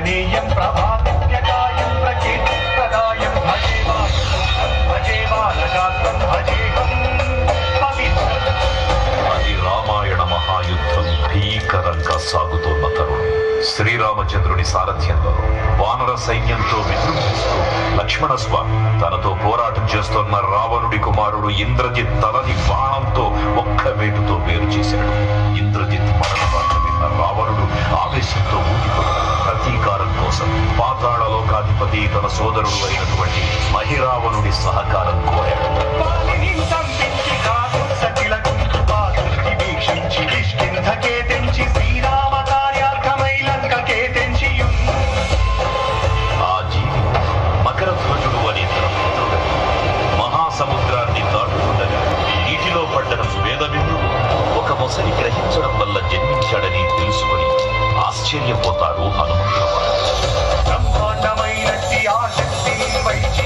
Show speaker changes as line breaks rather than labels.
పూజనీయం ప్రభాదిత్యకాయం ప్రకీర్తిప్రదాయం భజే బాలగాత్రం భజేహం పవిత్రం.
అది రామాయణ మహాయుద్ధం భీకరంగా సాగుతోన్న తరుణం. శ్రీరామచంద్రుని సారథ్యంలో వానర సైన్యంతో విజృంభిస్తూ లక్ష్మణస్వామి తనతో పోరాటం చేస్తున్న రావణుడి కుమారుడు ఇంద్రజిత్ తలని బాణంతో ఒక్క వేటుతో వేరు చేశాడు. ఇంద్రజిత్ మరణ వార్త విన్న రావణుడు ఆవేశంతో ఊగిపోయాడు. ప్రతీకారం కోసం పాతాళలోకాధిపతి తన సోదరుడు అయినటువంటి మహిరావణుడి సహకారం కోరాడు. ఆ జీవి మకరధ్వజుడు అనే తన పుత్రుడు మహాసముద్రాన్ని దాటుతుండగా నీటిలో పడ్డ వేదవిందుడు ఒక మొసలి గ్రహించడం వల్ల జన్మించాడని తెలుసుకుని ఆశ్చర్యపోతాడు హనుమంతుడు.
బ్రహ్మాండమైనట్టి ఆ శక్తిని వైచి